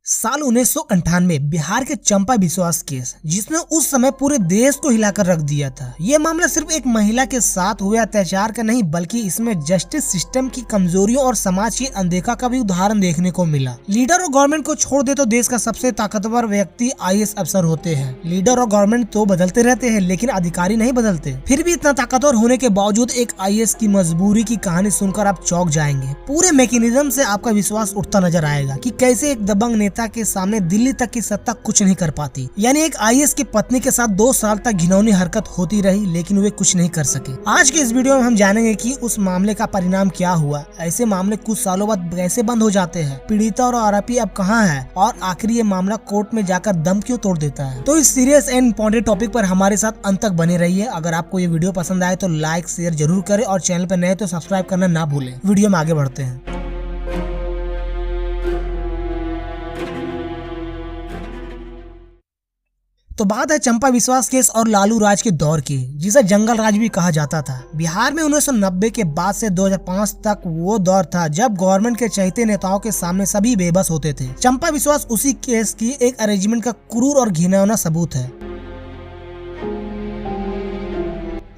साल 1998 बिहार के चंपा विश्वास केस, जिसने उस समय पूरे देश को हिलाकर रख दिया था। ये मामला सिर्फ एक महिला के साथ हुए अत्याचार का नहीं, बल्कि इसमें जस्टिस सिस्टम की कमजोरियों और समाज की अनदेखा का भी उदाहरण देखने को मिला। लीडर और गवर्नमेंट को छोड़ दे तो देश का सबसे ताकतवर व्यक्ति आईएएस अफसर होते हैं। लीडर और गवर्नमेंट तो बदलते रहते हैं, लेकिन अधिकारी नहीं बदलते। फिर भी इतना ताकतवर होने के बावजूद एक आईएएस की मजबूरी की कहानी सुनकर आप चौंक जाएंगे। पूरे मैकेनिज्म से आपका विश्वास उठता नजर आएगा कि कैसे एक दबंग नेता के सामने दिल्ली तक की सत्ता कुछ नहीं कर पाती। यानी एक आईएएस की पत्नी के साथ 2 साल तक घिनौनी हरकत होती रही, लेकिन वे कुछ नहीं कर सके। आज के इस वीडियो में हम जानेंगे कि उस मामले का परिणाम क्या हुआ, ऐसे मामले कुछ सालों बाद कैसे बंद हो जाते हैं, पीड़िता और आरोपी अब कहाँ है, और आखिर ये मामला कोर्ट में जाकर दम क्यों तोड़ देता है। तो इस सीरियस एंड इम्पोर्टेंट टॉपिक पर हमारे साथ अंत तक बने रहिए। अगर आपको ये वीडियो पसंद आए तो लाइक शेयर जरूर करें, और चैनल पर नए तो सब्सक्राइब करना ना भूलें। वीडियो में आगे बढ़ते हैं। तो बात है चंपा विश्वास केस और लालू राज के दौर की, जिसे जंगल राज भी कहा जाता था। बिहार में 1990 के बाद से 2005 तक वो दौर था जब गवर्नमेंट के चहेते नेताओं के सामने सभी बेबस होते थे। चंपा विश्वास उसी केस की एक अरेंजमेंट का क्रूर और घिनौना सबूत है।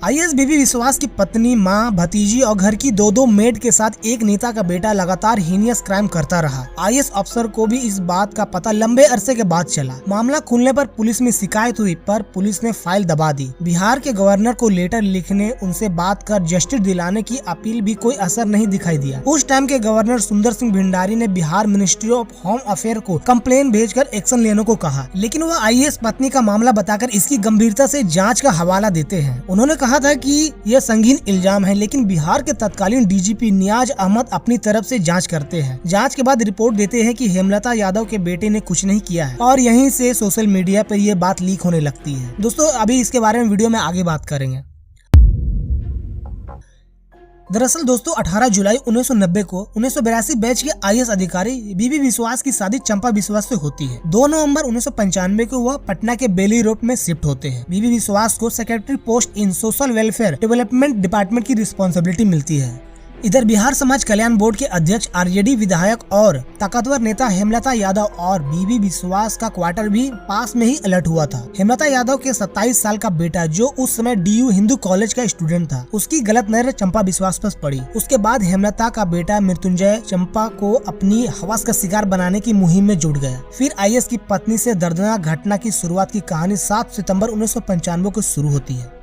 आईएएस बीबी विश्वास की पत्नी, मां, भतीजी और घर की 2 मेड के साथ एक नेता का बेटा लगातार हीनियस क्राइम करता रहा। आईएएस अफसर को भी इस बात का पता लंबे अरसे के बाद चला। मामला खुलने पर पुलिस में शिकायत हुई, पर पुलिस ने फाइल दबा दी। बिहार के गवर्नर को लेटर लिखने, उनसे बात कर जस्टिस दिलाने की अपील भी कोई असर नहीं दिखाई दिया। उस टाइम के गवर्नर सुंदर सिंह भिंडारी ने Bihar ministry of home affair को कंप्लेन भेजकर एक्शन लेने को कहा, लेकिन वह आईएएस पत्नी का मामला बताकर इसकी गंभीरता से जाँच का हवाला देते हैं। उन्होंने कहा था कि यह संगीन इल्जाम है, लेकिन बिहार के तत्कालीन डीजीपी नियाज अहमद अपनी तरफ से जांच करते हैं। जांच के बाद रिपोर्ट देते हैं कि हेमलता यादव के बेटे ने कुछ नहीं किया है, और यहीं से सोशल मीडिया पर यह बात लीक होने लगती है। दोस्तों, अभी इसके बारे में वीडियो में आगे बात करेंगे। दरअसल दोस्तों, 18 जुलाई 1990 को 1982 बैच के आईएएस अधिकारी बीबी विश्वास की शादी चंपा विश्वास से होती है। 2 नवंबर 1995 को वह पटना के बेली रोड में शिफ्ट होते हैं। बीबी विश्वास को सेक्रेटरी पोस्ट इन सोशल वेलफेयर डेवलपमेंट डिपार्टमेंट की रिस्पॉन्सिबिलिटी मिलती है। इधर बिहार समाज कल्याण बोर्ड के अध्यक्ष, आरजेडी विधायक और ताकतवर नेता हेमलता यादव और बीबी विश्वास का क्वार्टर भी पास में ही अलर्ट हुआ था। हेमलता यादव के 27 साल का बेटा, जो उस समय डीयू हिंदू कॉलेज का स्टूडेंट था, उसकी गलत नजर चंपा विश्वास पर पड़ी। उसके बाद हेमलता का बेटा मृत्युंजय चंपा को अपनी हवस का शिकार बनाने की मुहिम में जुट गया। फिर आईएएस की पत्नी से दर्दनाक घटना की शुरुआत की कहानी 7 सितंबर 1995 को शुरू होती है।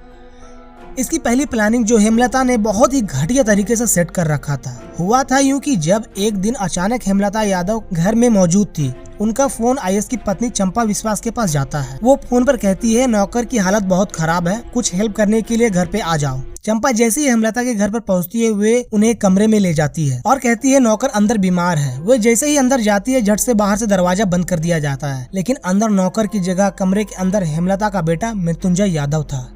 इसकी पहली प्लानिंग, जो हेमलता ने बहुत ही घटिया तरीके से सेट कर रखा था, हुआ था यूं कि जब एक दिन अचानक हेमलता यादव घर में मौजूद थी, उनका फोन आईएएस की पत्नी चंपा विश्वास के पास जाता है। वो फोन पर कहती है, नौकर की हालत बहुत खराब है, कुछ हेल्प करने के लिए घर पे आ जाओ। चंपा जैसे ही हेमलता के घर पर पहुंचती है, वे उन्हें कमरे में ले जाती है और कहती है नौकर अंदर बीमार है। वे जैसे ही अंदर जाती है, झट से बाहर से दरवाजा बंद कर दिया जाता है, लेकिन अंदर नौकर की जगह कमरे के अंदर हेमलता का बेटा मृत्युंजय यादव था।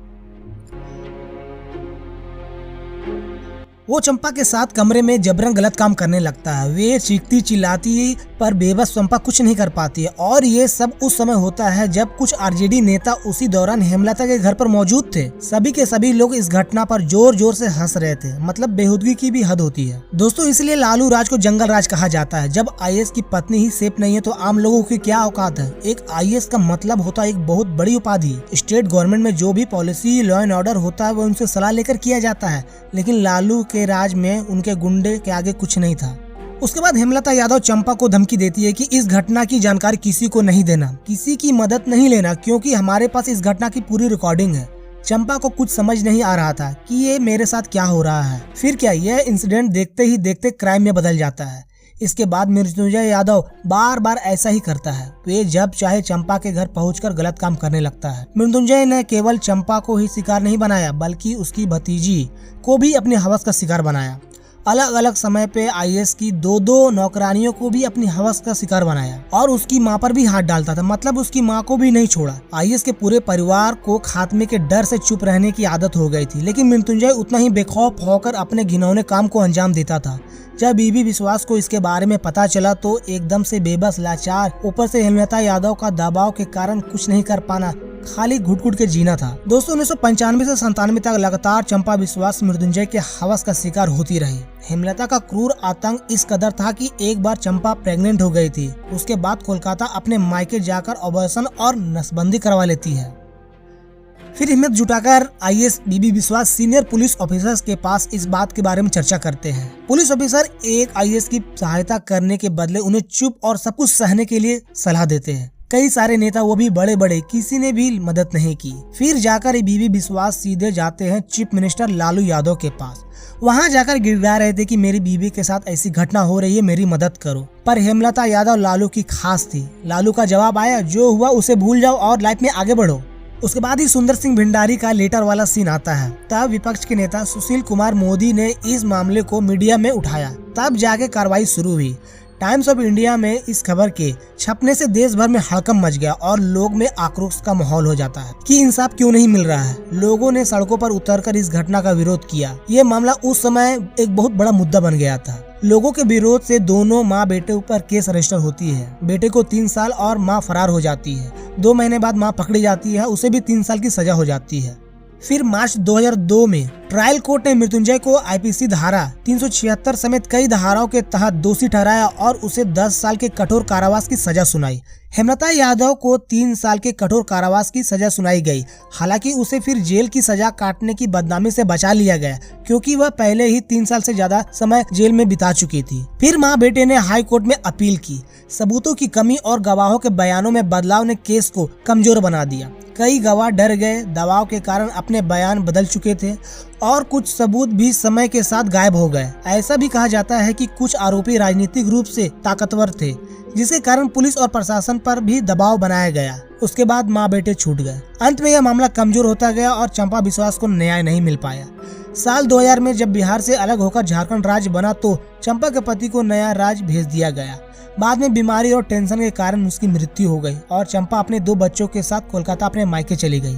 वो चंपा के साथ कमरे में जबरन गलत काम करने लगता है। वे चीखती चिल्लाती, पर बेबस चंपा कुछ नहीं कर पाती है। और ये सब उस समय होता है जब कुछ आरजेडी नेता उसी दौरान हेमलता के घर पर मौजूद थे। सभी के सभी लोग इस घटना पर जोर जोर से हंस रहे थे। मतलब बेहूदगी की भी हद होती है। दोस्तों, इसलिए लालू राज को जंगल राज कहा जाता है। जब आईएएस की पत्नी ही सेफ नहीं है, तो आम लोगों की क्या औकात है। एक आईएएस का मतलब होता है एक बहुत बड़ी उपाधि। स्टेट गवर्नमेंट में जो भी पॉलिसी, लॉ एंड ऑर्डर होता है, वो उनसे सलाह लेकर किया जाता है, लेकिन लालू के राज में उनके गुंडे के आगे कुछ नहीं था। उसके बाद हेमलता यादव चंपा को धमकी देती है कि इस घटना की जानकारी किसी को नहीं देना, किसी की मदद नहीं लेना, क्योंकि हमारे पास इस घटना की पूरी रिकॉर्डिंग है। चंपा को कुछ समझ नहीं आ रहा था कि ये मेरे साथ क्या हो रहा है। फिर क्या, यह इंसिडेंट देखते ही देखते क्राइम में बदल जाता है। इसके बाद मृत्युंजय यादव बार बार ऐसा ही करता है। वे जब चाहे चंपा के घर पहुंचकर गलत काम करने लगता है। मृत्युंजय ने केवल चंपा को ही शिकार नहीं बनाया, बल्कि उसकी भतीजी को भी अपनी हवस का शिकार बनाया। अलग अलग समय पे आईएएस की 2 नौकरानियों को भी अपनी हवस का शिकार बनाया, और उसकी मां पर भी हाथ डालता था। मतलब उसकी मां को भी नहीं छोड़ा। आईएएस के पूरे परिवार को खात्मे के डर से चुप रहने की आदत हो गई थी, लेकिन मृत्युंजय उतना ही बेखौफ होकर अपने घिनौने काम को अंजाम देता था। जब बीबी विश्वास को इसके बारे में पता चला, तो एकदम से बेबस, लाचार, ऊपर से हेमलता यादव का दबाव के कारण कुछ नहीं कर पाना, खाली घुट घुट के जीना था। दोस्तों 1995 से 97 तक लगातार चंपा विश्वास मृत्युंजय के हवस का शिकार होती रही। हेमलता का क्रूर आतंक इस कदर था कि एक बार चंपा प्रेग्नेंट हो गई थी। उसके बाद कोलकाता अपने मायके जाकर ऑपरेशन और नसबंदी करवा लेती है। फिर हिम्मत जुटाकर आईएएस बीबी विश्वास सीनियर पुलिस ऑफिसर्स के पास इस बात के बारे में चर्चा करते हैं। पुलिस ऑफिसर एक आईएएस की सहायता करने के बदले उन्हें चुप और सब कुछ सहने के लिए सलाह देते हैं। कई सारे नेता, वो भी बड़े बड़े, किसी ने भी मदद नहीं की। फिर जाकर बीबी विश्वास सीधे जाते हैं चीफ मिनिस्टर लालू यादव के पास। वहां जाकर गिड़गिड़ा रहे थे कि मेरी बीबी के साथ ऐसी घटना हो रही है, मेरी मदद करो। पर हेमलता यादव लालू की खास थी। लालू का जवाब आया, जो हुआ उसे भूल जाओ और लाइफ में आगे बढ़ो। उसके बाद ही सुंदर सिंह भंडारी का लेटर वाला सीन आता है। तब विपक्ष के नेता सुशील कुमार मोदी ने इस मामले को मीडिया में उठाया। तब जाके कार्रवाई शुरू हुई। टाइम्स ऑफ इंडिया में इस खबर के छपने से देश भर में हड़कंप मच गया और लोग में आक्रोश का माहौल हो जाता है कि इंसाफ क्यों नहीं मिल रहा है। लोगों ने सड़कों पर उतरकर इस घटना का विरोध किया। ये मामला उस समय एक बहुत बड़ा मुद्दा बन गया था। लोगों के विरोध से दोनों माँ बेटे ऊपर केस रजिस्टर होती है। बेटे को 3 साल और माँ फरार हो जाती है। 2 महीने बाद माँ पकड़ी जाती है, उसे भी 3 साल की सजा हो जाती है। फिर मार्च 2002 में ट्रायल कोर्ट ने मृत्युंजय को आईपीसी धारा 376 समेत कई धाराओं के तहत दोषी ठहराया और उसे 10 साल के कठोर कारावास की सजा सुनाई। हेमलता यादव को 3 साल के कठोर कारावास की सजा सुनाई गई। हालांकि उसे फिर जेल की सजा काटने की बदनामी से बचा लिया गया, क्योंकि वह पहले ही 3 साल से ज्यादा समय जेल में बिता चुकी थी। फिर माँ बेटे ने हाई कोर्ट में अपील की। सबूतों की कमी और गवाहों के बयानों में बदलाव ने केस को कमजोर बना दिया। कई गवाह डर गए, दबाव के कारण अपने बयान बदल चुके थे और कुछ सबूत भी समय के साथ गायब हो गए। ऐसा भी कहा जाता है कि कुछ आरोपी राजनीतिक रूप से ताकतवर थे, जिसके कारण पुलिस और प्रशासन पर भी दबाव बनाया गया। उसके बाद माँ बेटे छूट गए। अंत में यह मामला कमजोर होता गया और चंपा विश्वास को न्याय नहीं मिल पाया। साल 2000 में जब बिहार से अलग होकर झारखंड राज्य बना तो चंपा के पति को नया राज्य भेज दिया गया। बाद में बीमारी और टेंशन के कारण उसकी मृत्यु हो गई और चंपा अपने 2 बच्चों के साथ कोलकाता अपने मायके चली गई।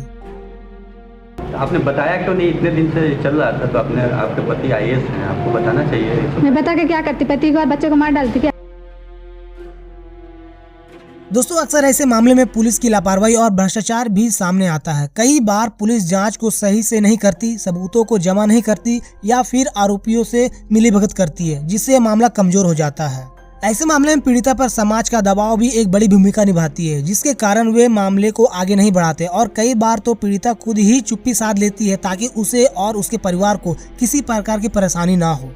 आपने बताया क्यों नहीं? इतने दिन से चल रहा था तो आपके पति आईएएस हैं, आपको बताना चाहिए। मैं बता के क्या करती, पति को और बच्चे को मार डालती क्या? दोस्तों अक्सर ऐसे मामले में पुलिस की लापरवाही और भ्रष्टाचार भी सामने आता है। कई बार पुलिस जांच को सही से नहीं करती, सबूतों को जमा नहीं करती या फिर आरोपियों से मिलीभगत करती है, जिससे मामला कमजोर हो जाता है। ऐसे मामले में पीड़िता पर समाज का दबाव भी एक बड़ी भूमिका निभाती है, जिसके कारण वे मामले को आगे नहीं बढ़ाते और कई बार तो पीड़िता खुद ही चुप्पी साध लेती है ताकि उसे और उसके परिवार को किसी प्रकार की परेशानी ना हो।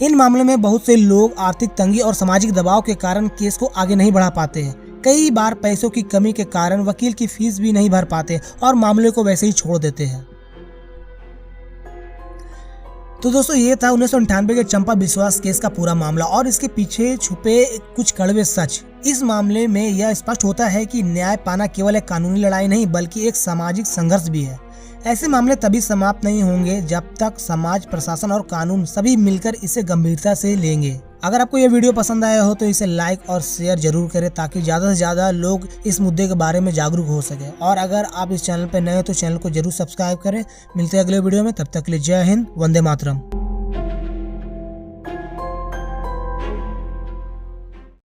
इन मामलों में बहुत से लोग आर्थिक तंगी और सामाजिक दबाव के कारण केस को आगे नहीं बढ़ा पाते हैं। कई बार पैसों की कमी के कारण वकील की फीस भी नहीं भर पाते और मामले को वैसे ही छोड़ देते हैं। तो दोस्तों ये था 1998 के चंपा विश्वास केस का पूरा मामला और इसके पीछे छुपे कुछ कड़वे सच। इस मामले में यह स्पष्ट होता है कि न्याय पाना केवल एक कानूनी लड़ाई नहीं बल्कि एक सामाजिक संघर्ष भी है। ऐसे मामले तभी समाप्त नहीं होंगे जब तक समाज, प्रशासन और कानून सभी मिलकर इसे गंभीरता से लेंगे। अगर आपको ये वीडियो पसंद आया हो तो इसे लाइक और शेयर जरूर करें ताकि ज्यादा से ज्यादा लोग इस मुद्दे के बारे में जागरूक हो सके। और अगर आप इस चैनल पर नए हो तो चैनल को जरूर सब्सक्राइब करें। मिलते हैं अगले वीडियो में, तब तक के लिए जय हिंद, वंदे मातरम।